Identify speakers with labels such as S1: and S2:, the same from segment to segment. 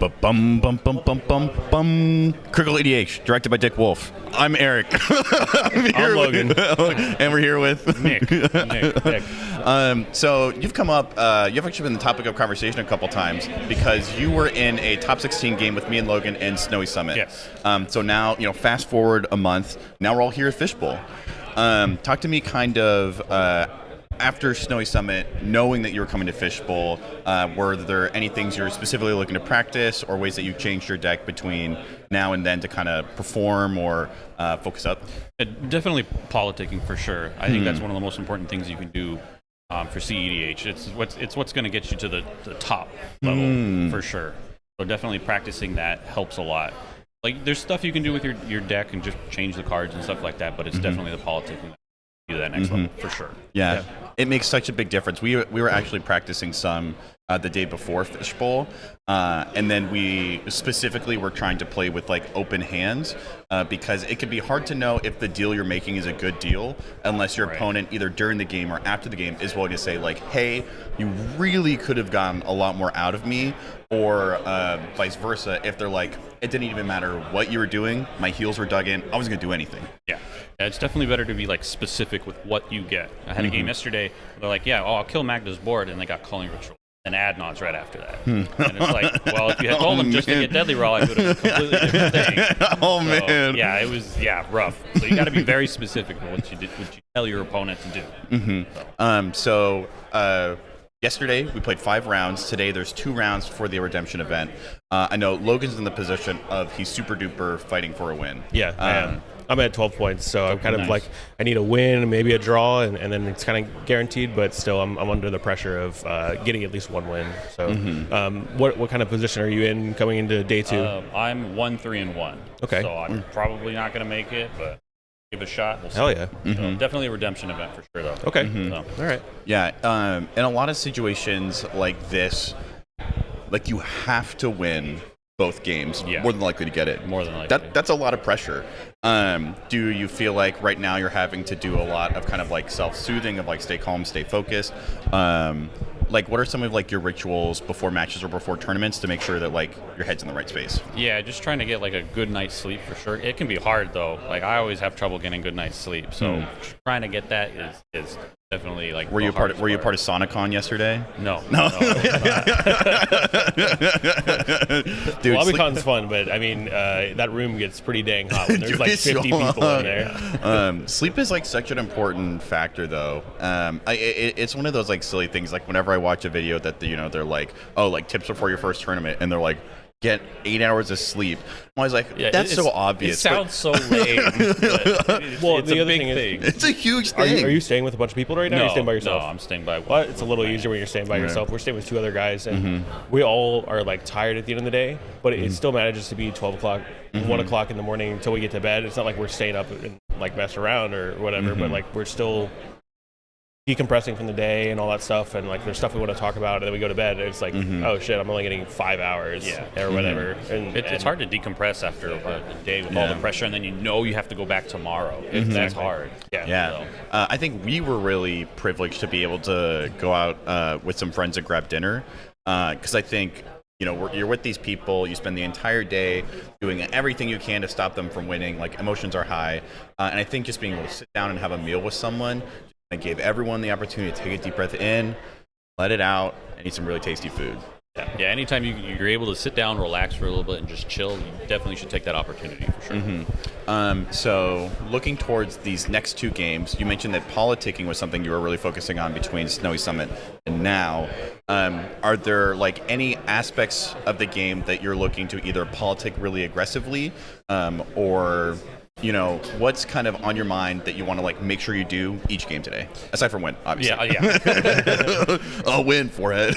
S1: Bum bum bum bum bum bum. Critical EDH, directed by Dick Wolf. I'm Eric.
S2: I'm Logan.
S1: And we're here with
S2: Nick.
S1: So you've come up, you've actually been the topic of conversation a couple times because you were in a top 16 game with me and Logan in Snowy Summit.
S2: Yes.
S1: So now, fast forward a month, now we're all here at Fishbowl. Talk to me kind of after Snowy Summit, knowing that you were coming to Fishbowl, were there any things you're specifically looking to practice or ways that you changed your deck between now and then to kind of perform or focus up?
S2: Definitely politicking for sure. I think that's one of the most important things you can do for CEDH. It's what's going to get you to the top level for sure. So definitely practicing that helps a lot. Like there's stuff you can do with your deck and just change the cards and stuff like that, but it's definitely the politicking that do that next level for sure.
S1: Yeah, it makes such a big difference. We were actually practicing some the day before Fishbowl, and then we specifically were trying to play with like open hands because it can be hard to know if the deal you're making is a good deal unless your opponent either during the game or after the game is willing to say like, hey, you really could have gotten a lot more out of me, or vice versa. If they're like, it didn't even matter what you were doing, my heels were dug in, I wasn't gonna do anything.
S2: Yeah, it's definitely better to be like specific with what you get. I had a game yesterday where they're like, I'll kill Magda's board, and they got Culling Ritual and Adnod's right after that. And it's like, well, if you had told them just to get Deadly Roll, I would have been a completely different thing.
S1: Man.
S2: Yeah, it was rough. So you got to be very specific with what you tell your opponent to do.
S1: Yesterday, we played 5 rounds. Today, there's 2 rounds for the Redemption event. I know Logan's in the position of he's super duper fighting for a win.
S3: Yeah, I am. I'm at 12 points, so I'm kind of
S2: nice.
S3: like, I need a win, maybe a draw, and then it's kind of guaranteed, but still I'm under the pressure of getting at least one win. So what kind of position are you in coming into day 2?
S2: I'm 1-3-1.
S3: Okay.
S2: So I'm probably not going to make it, but give it a shot. We'll see.
S3: Hell yeah.
S2: So definitely a redemption event for sure, though.
S3: Okay.
S2: So.
S3: All right.
S1: Yeah, in a lot of situations like this, like you have to win both games, more than likely to get it.
S2: More than likely.
S1: That's a lot of pressure. Do you feel like right now you're having to do a lot of kind of like self-soothing of like stay calm, stay focused? Like what are some of like your rituals before matches or before tournaments to make sure that like your head's in the right space?
S2: Yeah, just trying to get like a good night's sleep for sure. It can be hard though. Like I always have trouble getting good night's sleep. So trying to get that is definitely like.
S1: Were you part of SonicCon yesterday?
S2: No.
S1: Dude,
S3: LobbyCon's fun, but I mean that room gets pretty dang hot when there's like 50 people in there.
S1: Sleep is like such an important factor though. It's one of those like silly things. Like whenever I watch a video that they're like, oh, like tips before your first tournament, and they're like, get 8 hours of sleep. I'm always like, that's so obvious.
S2: It sounds so lame. Well,
S3: the
S2: it's a
S3: other
S2: big
S3: thing
S2: thing.
S1: It's a huge thing.
S3: Are you staying with a bunch of people right now? Or are you staying by yourself?
S2: No, I'm staying by one.
S3: Well, it's a little easier when you're staying by yourself. We're staying with 2 other guys, and we all are like tired at the end of the day, but it still manages to be 12 o'clock, 1 o'clock in the morning until we get to bed. It's not like we're staying up and like mess around or whatever, but like we're still decompressing from the day and all that stuff, and like there's stuff we want to talk about, and then we go to bed and it's like, oh shit, I'm only getting 5 hours or whatever. And
S2: it's hard to decompress after a day with all the pressure, and then you have to go back tomorrow. That's hard.
S1: So, I think we were really privileged to be able to go out with some friends and grab dinner, because I think you're with these people, you spend the entire day doing everything you can to stop them from winning, like emotions are high, and I think just being able to sit down and have a meal with someone and gave everyone the opportunity to take a deep breath in, let it out, and eat some really tasty food.
S2: Yeah, anytime you're able to sit down, relax for a little bit, and just chill, you definitely should take that opportunity for sure.
S1: So looking towards these next 2 games, you mentioned that politicking was something you were really focusing on between Snowy Summit and now. Are there like any aspects of the game that you're looking to either politic really aggressively, or what's kind of on your mind that you want to like make sure you do each game today, aside from win, obviously?
S2: Yeah.
S1: A win for it.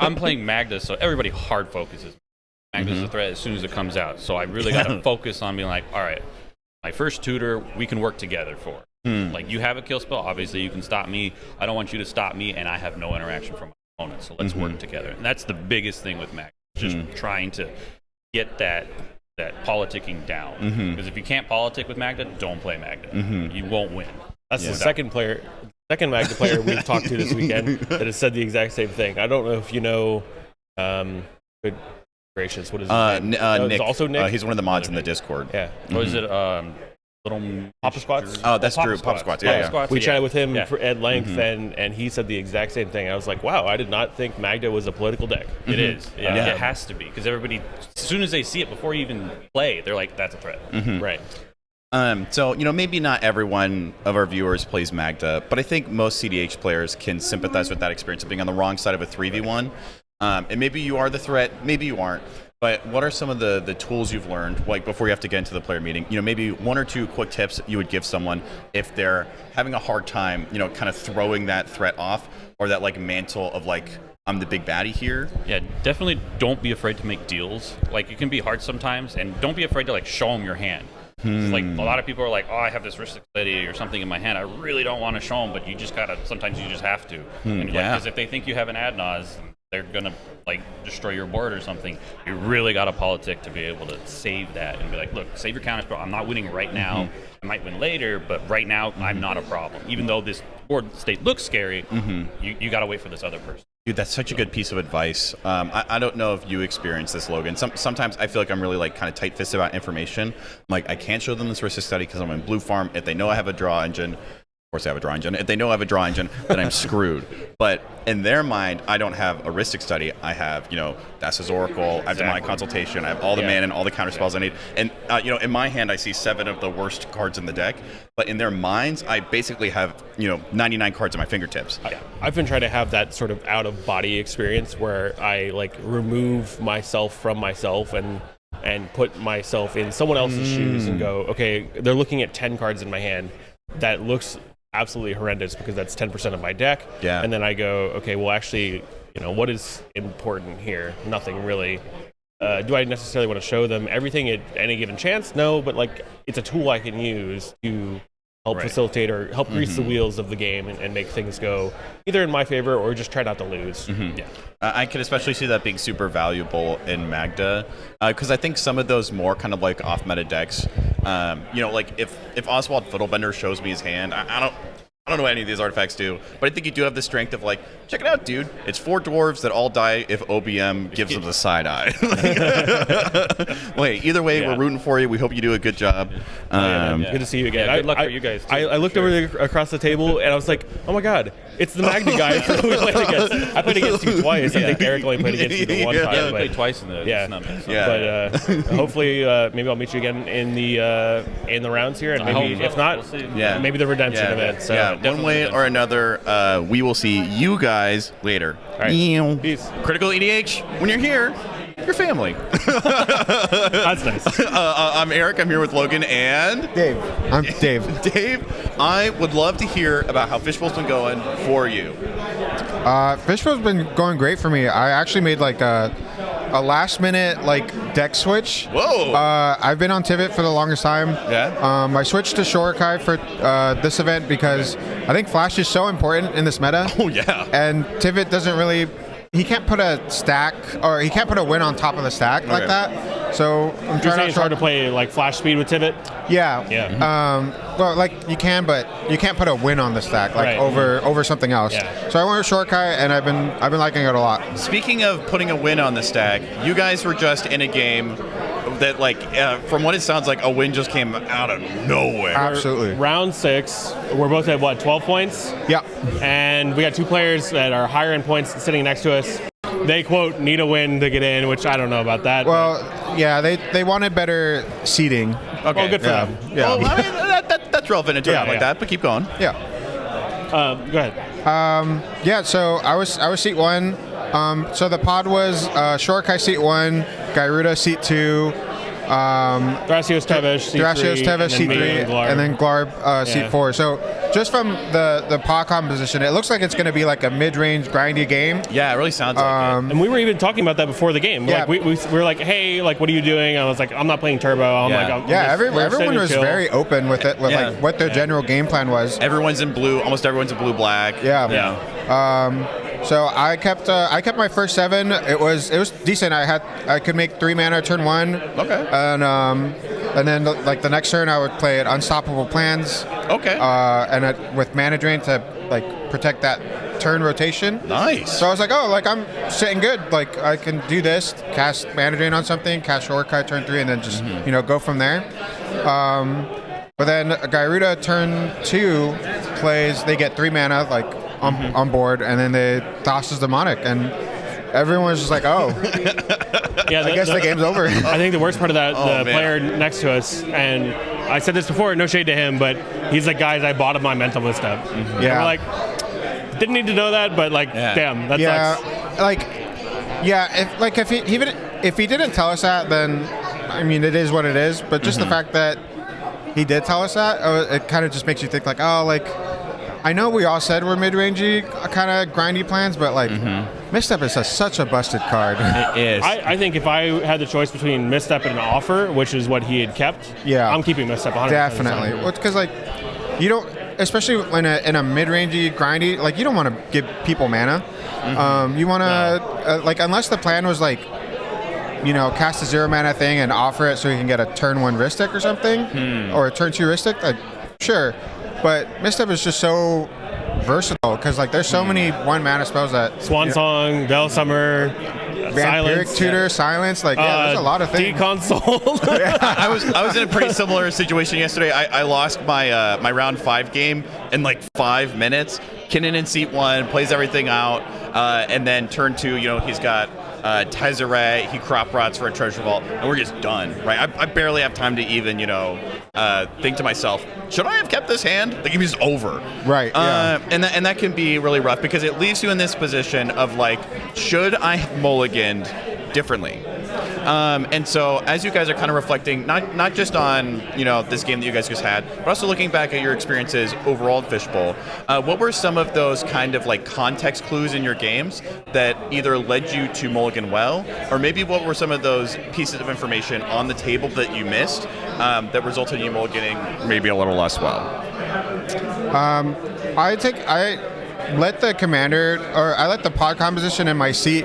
S2: I'm playing Magda, so everybody hard focuses. Magda's the threat as soon as it comes out, so I really got to focus on being like, all right, my first tutor, we can work together for. Like you have a kill spell, obviously you can stop me. I don't want you to stop me, and I have no interaction from my opponent, so let's work together. And that's the biggest thing with Magda, just trying to get that politicking down, because if you can't politic with Magda, don't play Magda. You won't win.
S3: That's the second Magda player we've talked to this weekend that has said the exact same thing. I don't know if you know, Gracious, what is his name?
S1: Nick.
S3: Also Nick.
S1: He's one of the mods in the Discord.
S3: Yeah.
S2: What is it? Little
S3: Papa Squats.
S1: Oh, that's true. Papa Squats. Yeah, yeah.
S3: We chatted with him at length, and he said the exact same thing. I was like, wow, I did not think Magda was a political deck.
S2: It is. Yeah. It has to be, because everybody, as soon as they see it before you even play, they're like, that's a threat.
S3: Right.
S1: So, maybe not everyone of our viewers plays Magda, but I think most CDH players can sympathize with that experience of being on the wrong side of a 3v1. And maybe you are the threat, maybe you aren't. But what are some of the tools you've learned, like before you have to get into the player meeting? Maybe one or two quick tips you would give someone if they're having a hard time, kind of throwing that threat off, or that like mantle of like, I'm the big baddie here.
S2: Yeah, definitely don't be afraid to make deals. Like, it can be hard sometimes, and don't be afraid to like show them your hand. Like, a lot of people are like, oh, I have this wrist lady or something in my hand. I really don't want to show them, but you just gotta. Sometimes you just have to. Because if they think you have an ad nause, they're gonna like destroy your board or something. You really got to politic to be able to save that and be like, look, save your counters, bro. I'm not winning right now. I might win later, but right now I'm not a problem. Even though this board state looks scary, you got to wait for this other person.
S1: Dude, that's such a good piece of advice. I don't know if you experience this, Logan. Sometimes I feel like I'm really like kind of tight-fisted about information. I'm like, I can't show them this risk study because I'm in Blue Farm. If they know I have a draw engine, of course I have a draw engine. If they know I have a draw engine, then I'm screwed. But in their mind, I don't have a heuristic study. I have, that's his Oracle. I've done my consultation. I have all the mana and all the counter spells I need. And, in my hand, I see 7 of the worst cards in the deck. But in their minds, I basically have, 99 cards at my fingertips.
S3: I've been trying to have that sort of out-of-body experience where I, like, remove myself from myself and put myself in someone else's shoes and go, okay, they're looking at 10 cards in my hand. That looks absolutely horrendous because that's 10% of my deck.
S1: Yeah.
S3: And then I go, okay, well, actually, what is important here? Nothing really. Do I necessarily want to show them everything at any given chance? No, but like it's a tool I can use to help facilitate or help grease the wheels of the game and make things go either in my favor or just try not to lose.
S1: Yeah. I could especially see that being super valuable in Magda because I think some of those more kind of like off-meta decks, like if Oswald Fiddlebender shows me his hand, I don't know what any of these artifacts do, but I think you do have the strength of like, check it out, dude. It's 4 dwarves that all die if OBM gives them the side eye. Wait, either way, we're rooting for you. We hope you do a good job.
S3: Good to see you again.
S2: Good luck for you guys, too.
S3: I looked over across the table and I was like, oh my god, it's the Magda guy that we played against. I played against you twice. I think Eric only played against you the one time.
S2: Yeah, we played twice in the
S3: But hopefully, maybe I'll meet you again in the rounds here, and maybe if not, maybe the redemption event. So
S1: one way or another, we will see you guys later.
S3: All right.
S1: Peace. Critical EDH, when you're here, your family.
S3: That's nice.
S1: I'm Eric. I'm here with Logan and
S4: Dave. I'm Dave.
S1: Dave, I would love to hear about how Fishbowl's been going for you.
S4: Fishbowl's been going great for me. I actually made like a last minute deck switch.
S1: Whoa.
S4: I've been on Tivit for the longest time.
S1: Yeah.
S4: I switched to Shorikai for this event because I think Flash is so important in this meta.
S1: Oh yeah.
S4: And Tivit doesn't really. He can't put a stack, or he can't put a win on top of the stack like that. So I'm trying
S3: to. It's hard to play like Flash speed with Tivit.
S4: Yeah.
S3: Yeah.
S4: Well, you can, but you can't put a win on the stack over something else.
S3: Yeah.
S4: So I went with Shorikai, and I've been liking it a lot.
S1: Speaking of putting a win on the stack, you guys were just in a game that, from what it sounds like, a win just came out of nowhere.
S4: Absolutely.
S3: Round 6, we're both at 12 points?
S4: Yeah.
S3: And we got 2 players that are higher in points sitting next to us. They, quote, need a win to get in, which I don't know about that.
S4: Well, yeah, they wanted better seating.
S1: Okay.
S3: Well, good for them.
S4: Yeah.
S1: Well, I mean, that's relevant in a tournament like that, but keep going.
S4: Yeah.
S3: Go ahead.
S4: Yeah, so I was seat 1. So the pod was Shorikai seat 1, Gyruda seat 2,
S3: Thrasios Tevesh
S4: seat 3, and then Glarb seat 4. So just from the pod composition, it looks like it's going to be like a mid-range grindy game.
S1: Yeah, it really sounds like it.
S3: And we were even talking about that before the game.
S4: Yeah.
S3: Like we were like, hey, like what are you doing? I was like, I'm not playing Turbo.
S4: Everyone was very open with it, with like what their general game plan was.
S1: Everyone's in blue. Almost everyone's in blue-black.
S4: Yeah. So I kept my first 7. It was decent. I could make 3 mana turn 1.
S1: Okay.
S4: And then the next turn I would play Unstoppable Plans.
S1: Okay.
S4: And with mana drain to protect that turn rotation.
S1: Nice.
S4: So I was like, oh, like I'm sitting good. Like I can do this, cast Mana Drain on something, cast Shorikai turn 3, and then just go from there. But then Gyruda turn 2 plays. They get 3 mana like on board, and then they tosses Demonic, and everyone's just like, oh.
S3: Yeah,
S4: I guess the game's over.
S3: I think the worst part of that, the
S1: man.
S3: player next to us, and I said this before, no shade to him, but he's like, guys, I bought him my mental misstep. And
S4: Yeah.
S3: we're like, didn't need to know that, but like, damn, that sucks.
S4: Like, if he didn't tell us that, then I mean, it is what it is. But just the fact that he did tell us that, it kind of just makes you think like, oh, like I know we all said we're mid-rangey kind of grindy plans, but like Misstep is such a busted card.
S1: It is.
S3: I think if I had the choice between Misstep and an offer, which is what he had kept, I'm keeping Misstep 100%.
S4: Definitely. Because like you don't, especially when in a mid-rangey grindy, like you don't want to give people mana. You want to like, unless the plan was like, cast a 0 mana thing and offer it so you can get a turn 1 Ristic or something, or a turn 2 Ristic. Like, sure, but Misstep is just so versatile because like there's so many 1 mana spells that
S3: Swan Song, Bell Summer,
S4: Vampiric
S3: Silence,
S4: Tutor, Silence. Like there's a lot of things.
S3: D-Console.
S1: I was in a pretty similar situation yesterday. I lost my my round 5 game in like 5 minutes. Kinnan in seat 1 plays everything out, and then turn 2, he's got Tezzeret, he crop rots for a treasure vault, and we're just done, right? I barely have time to even, think to myself, should I have kept this hand? The game is over.
S4: Right, yeah.
S1: And that can be really rough because it leaves you in this position of like, should I have mulliganed differently? And so as you guys are kind of reflecting, not just on this game that you guys just had, but also looking back at your experiences overall at Fishbowl, what were some of those kind of like context clues in your games that either led you to mulligan well, or maybe what were some of those pieces of information on the table that you missed that resulted in you mulliganing maybe a little less well?
S4: I let the commander, or I let the pod composition in my seat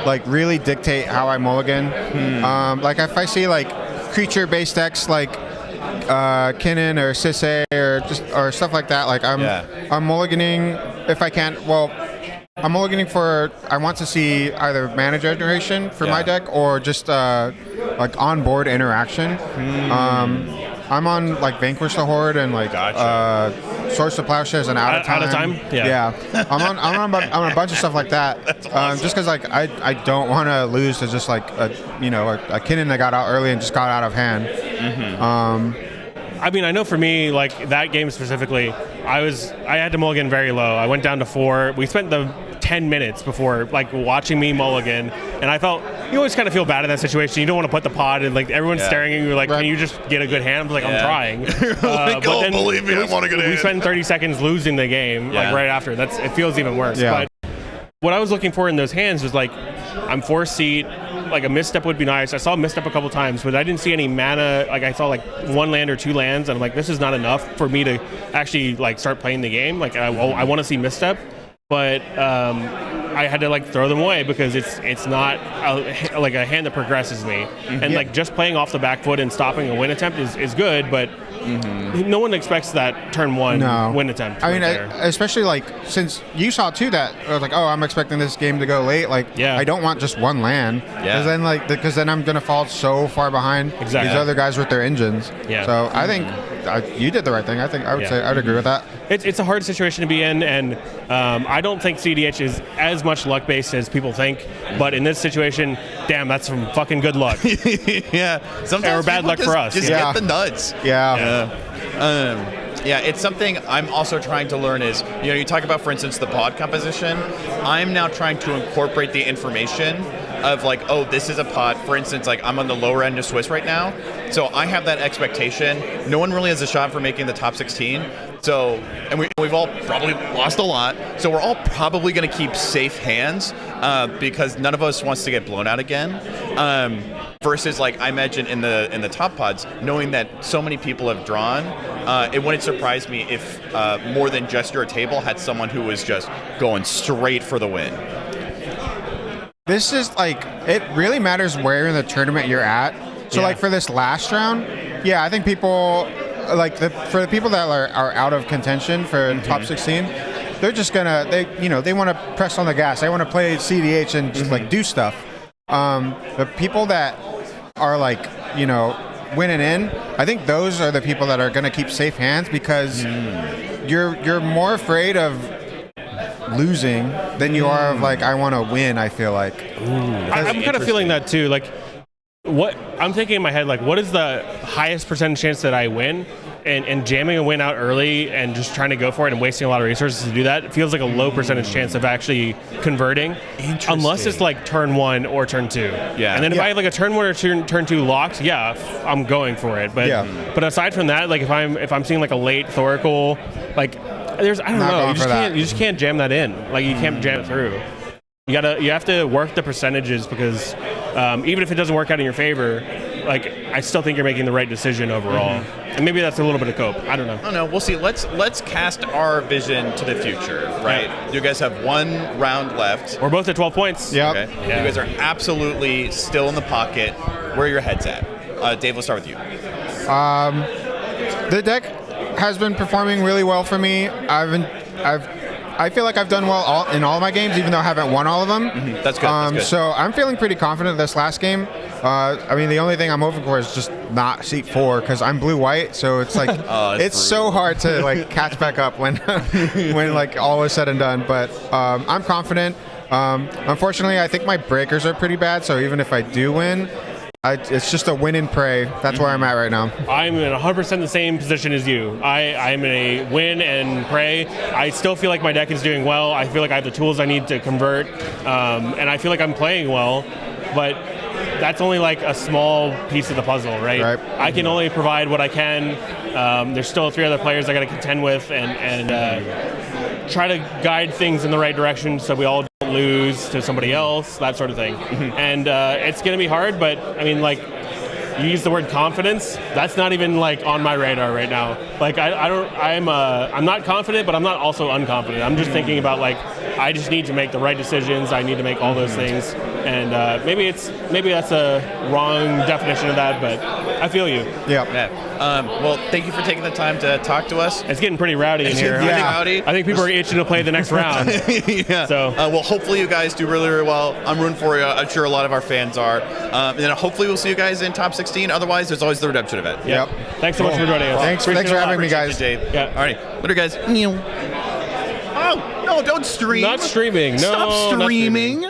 S4: like really dictate how I mulligan. Like if I see like creature based decks like Kinnan or Sisay or stuff like that, like I'm mulliganing if I can. Well, I'm mulliganing for, I want to see either mana generation for my deck or just like on board interaction. I'm on like Vanquish the Horde and like Source of Plowshares and Out of Time. Yeah. I'm on a bunch of stuff like that. Awesome. Just because like I don't want to lose to just like a Kinnan that got out early and just got out of hand.
S3: I mean, I know for me, like that game specifically, I had to mulligan very low. I went down to 4. We spent the 10 minutes before like watching me mulligan, and I felt, you always kind of feel bad in that situation. You don't want to put the pod and like everyone's staring at you like, can you just get a good hand? I'm like, I'm trying.
S1: Like, but then believe me, I want a good hand.
S3: We spent 30 seconds losing the game like right after. It feels even worse. But what I was looking for in those hands was like, I'm 4 seat, like a misstep would be nice. I saw a misstep a couple times, but I didn't see any mana. Like I saw like 1 land or 2 lands, and I'm like, this is not enough for me to actually like start playing the game. Like I want to see misstep, but I had to like throw them away because it's not like a hand that progresses me. And like just playing off the back foot and stopping a win attempt is good, but no one expects that turn 1 win attempt.
S4: I mean, especially like since you saw too that I was like, oh, I'm expecting this game to go late. Like, I don't want just 1 land. Because then I'm gonna fall so far behind these other guys with their engines. So I think you did the right thing. I would say I'd agree with that.
S3: It's a hard situation to be in, and I don't think CEDH is as much luck based as people think. But in this situation, damn, that's some fucking good luck.
S1: Sometimes
S3: or bad luck for us.
S1: Just get the nuts. It's something I'm also trying to learn is, you talk about, for instance, the pod composition. I'm now trying to incorporate the information of like, oh, this is a pod. For instance, like I'm on the lower end of Swiss right now. So I have that expectation. No one really has a shot for making the top 16. So, and we've all probably lost a lot. So we're all probably going to keep safe hands because none of us wants to get blown out again. Versus, like I imagine in the top pods, knowing that so many people have drawn, it wouldn't surprise me if more than just your table had someone who was just going straight for the win.
S4: This is like, it really matters where in the tournament you're at. So like for this last round, I think people like for the people that are out of contention for top 16, they're just gonna they want to press on the gas. They want to play CEDH and just like do stuff. The people that are like winning in, I think those are the people that are gonna keep safe hands because you're more afraid of losing than you are of like I want to win. I feel like
S3: I'm kind of feeling that too. Like, what I'm thinking in my head, like, what is the highest percentage chance that I win? And jamming a win out early and just trying to go for it and wasting a lot of resources to do that, it feels like a low percentage chance of actually converting, unless it's like turn 1 or turn 2.
S1: Yeah.
S3: And then if I have like a turn 1 or turn 2 locked, I'm going for it. But aside from that, like if I'm seeing like a late Thoracle, like I don't know, you just can't jam that in. Like you can't jam it through. You have to work the percentages because even if it doesn't work out in your favor, like I still think you're making the right decision overall. And maybe that's a little bit of cope. I don't know.
S1: I don't know. We'll see. Let's cast our vision to the future, right? Yeah. You guys have 1 round left.
S3: We're both at 12 points.
S4: Yeah.
S1: Okay. Yeah. You guys are absolutely still in the pocket. Where are your heads at? Dave, let's start with you.
S4: The deck has been performing really well for me. I feel like I've done well in all of my games, even though I haven't won all of them.
S1: Mm-hmm. That's good. That's good.
S4: So I'm feeling pretty confident this last game. I mean, the only thing I'm hoping for is just not seat 4 because I'm blue-white. So it's like it's so hard to like catch back up when when like all is said and done. But I'm confident. Unfortunately, I think my breakers are pretty bad. So even if I do win, it's just a win and pray. That's where I'm at right now.
S3: I'm in 100% the same position as you. I'm in a win and pray. I still feel like my deck is doing well. I feel like I have the tools I need to convert, and I feel like I'm playing well. But that's only like a small piece of the puzzle, right? I can only provide what I can. There's still 3 other players I got to contend with and try to guide things in the right direction so we all don't lose to somebody else, that sort of thing. And it's going to be hard, but I mean, like, you use the word confidence. That's not even like on my radar right now. Like I'm not confident, but I'm not also unconfident. I'm just thinking about like I just need to make the right decisions. I need to make all those things, and maybe that's a wrong definition of that, but I feel you.
S4: Yeah.
S1: Well, thank you for taking the time to talk to us.
S3: It's getting pretty rowdy in here.
S1: Rowdy.
S3: I think people are itching to play the next round.
S1: Yeah.
S3: So
S1: well, hopefully you guys do really, really well. I'm rooting for you. I'm sure a lot of our fans are. And then hopefully we'll see you guys in top 16. Otherwise, there's always the redemption event.
S4: Yep.
S3: Thanks so much for joining us.
S4: Thanks for having me, guys.
S1: Dave.
S3: Yeah.
S1: All right. Later, guys. Oh, no, don't stream.
S3: Not streaming. No,
S1: Stop streaming.